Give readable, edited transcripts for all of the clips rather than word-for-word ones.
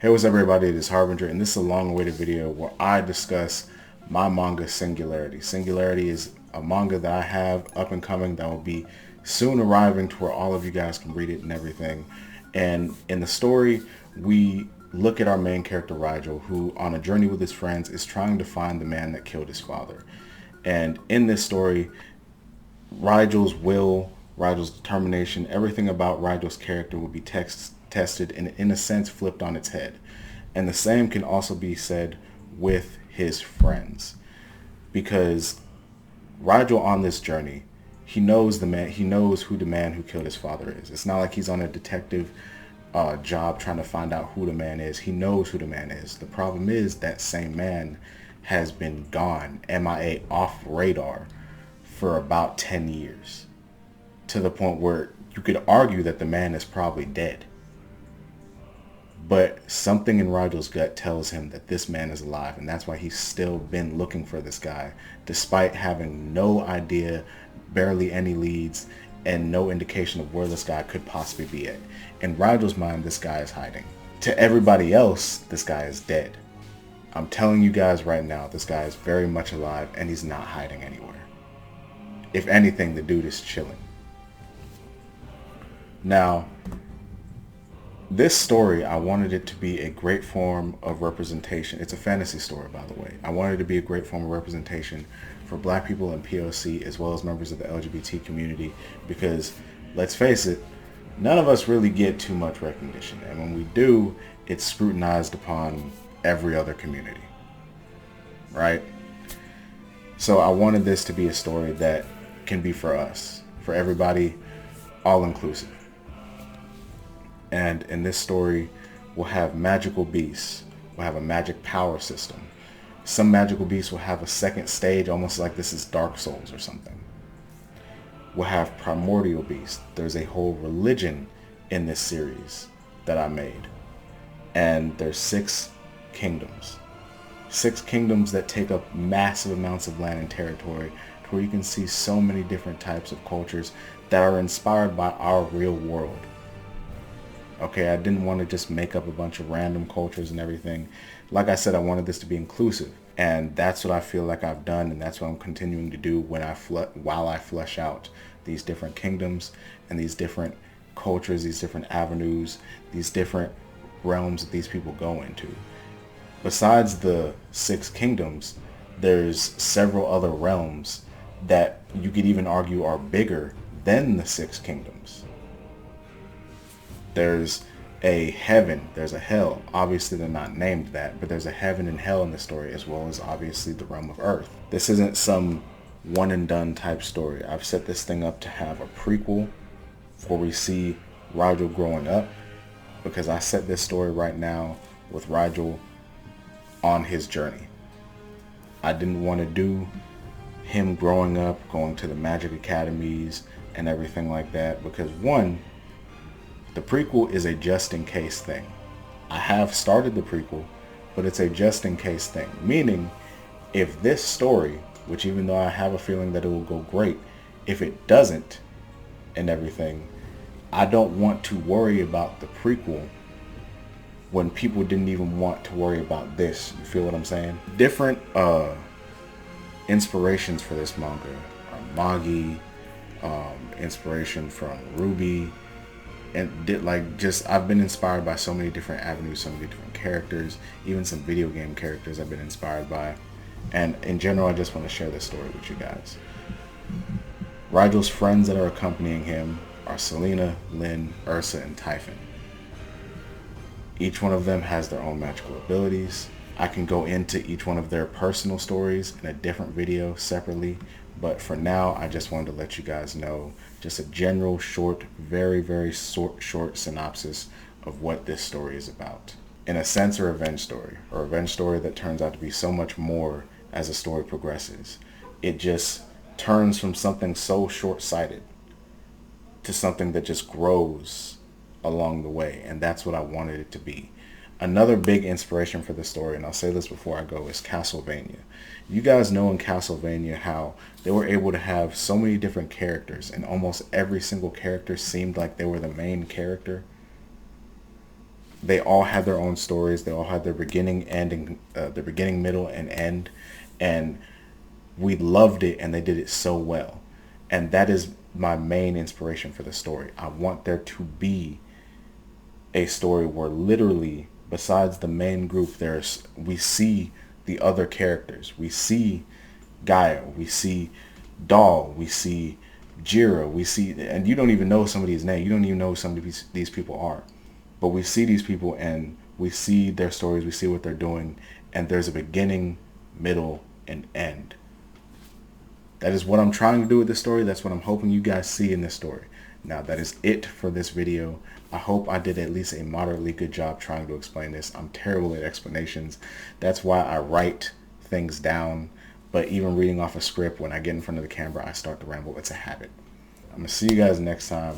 Hey, what's up everybody, it is Harbinger, and this is a long-awaited video where I discuss my manga Singularity. Singularity is a manga that I have up and coming that will be soon arriving to where all of you guys can read it and everything. And in the story, we look at our main character Rigel, who on a journey with his friends is trying to find the man that killed his father. And in this story, Rigel's will, Rigel's determination, everything about Rigel's character will be tested and in a sense flipped on its head. And the same can also be said with his friends. Because Rigel on this journey, he knows who the man who killed his father is. It's not like he's on a detective job trying to find out who the man is. He knows who the man is. The problem is that same man has been gone, MIA, off radar for about 10 years, to the point where you could argue that the man is probably dead. But something in Rigel's gut tells him that this man is alive, and that's why he's still been looking for this guy, despite having no idea, barely any leads, and no indication of where this guy could possibly be at. In Rigel's mind, this guy is hiding. To everybody else, this guy is dead. I'm telling you guys right now, this guy is very much alive, and he's not hiding anywhere. If anything, the dude is chilling. Now, this story, I wanted it to be a great form of representation. It's a fantasy story, by the way. I wanted it to be a great form of representation for black people and POC, as well as members of the LGBT community, because let's face it, none of us really get too much recognition. And when we do, it's scrutinized upon every other community, right? So I wanted this to be a story that can be for us, for everybody, all inclusive. And in this story, we'll have magical beasts. We'll have a magic power system. Some magical beasts will have a second stage, almost like this is Dark Souls or something. We'll have primordial beasts. There's a whole religion in this series that I made. And there's 6 kingdoms. 6 kingdoms that take up massive amounts of land and territory, to where you can see so many different types of cultures that are inspired by our real world. Okay, I didn't want to just make up a bunch of random cultures and everything. Like I said, I wanted this to be inclusive. And that's what I feel like I've done, and that's what I'm continuing to do while I flesh out these different kingdoms and these different cultures, these different avenues, these different realms that these people go into. Besides the 6 kingdoms, there's several other realms that you could even argue are bigger than the 6 kingdoms. There's a heaven, there's a hell. Obviously they're not named that, but there's a heaven and hell in the story, as well as obviously the realm of earth. This isn't some one and done type story. I've set this thing up to have a prequel where we see Rigel growing up, because I set this story right now with Rigel on his journey. I didn't want to do him growing up, going to the magic academies and everything like that, because one, the prequel is a just in case thing. I have started the prequel, but it's a just in case thing. Meaning, if this story, which even though I have a feeling that it will go great, if it doesn't and everything, I don't want to worry about the prequel when people didn't even want to worry about this. You feel what I'm saying? Different inspirations for this manga are Magi, inspiration from Ruby, and I've been inspired by so many different avenues, so many different characters, even some video game characters I've been inspired by. And in general, I just want to share this story with you guys. Rigel's friends that are accompanying him are Selena, Lynn, Ursa, and Typhon. Each one of them has their own magical abilities. I can go into each one of their personal stories in a different video separately, but for now, I just wanted to let you guys know just a general, short, very, very short synopsis of what this story is about. In a sense, a revenge story, or a revenge story that turns out to be so much more as the story progresses. It just turns from something so short-sighted to something that just grows along the way, and that's what I wanted it to be. Another big inspiration for the story, and I'll say this before I go, is Castlevania. You guys know in Castlevania how they were able to have so many different characters, and almost every single character seemed like they were the main character. They all had their own stories. They all had their beginning, ending, their beginning, middle, and end, and we loved it, and they did it so well. And that is my main inspiration for the story. I want there to be a story where literally, besides the main group, we see the other characters. We see Gaia. We see Doll. We see Jira. We see, and you don't even know somebody's name. You don't even know who some of these people are. But we see these people and we see their stories. We see what they're doing. And there's a beginning, middle, and end. That is what I'm trying to do with this story. That's what I'm hoping you guys see in this story. Now, that is it for this video. I hope I did at least a moderately good job trying to explain this. I'm terrible at explanations. That's why I write things down. But even reading off a script, when I get in front of the camera, I start to ramble. It's a habit. I'm going to see you guys next time,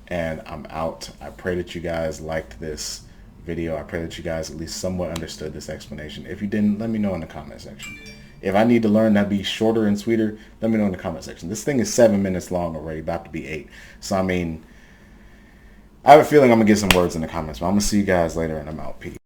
and I'm out. I pray that you guys liked this video. I pray that you guys at least somewhat understood this explanation. If you didn't, let me know in the comment section. If I need to learn that be shorter and sweeter, let me know in the comment section. This thing is 7 minutes long already, about to be 8. So, I mean, I have a feeling I'm going to get some words in the comments, but I'm going to see you guys later, and I'm out. Peace.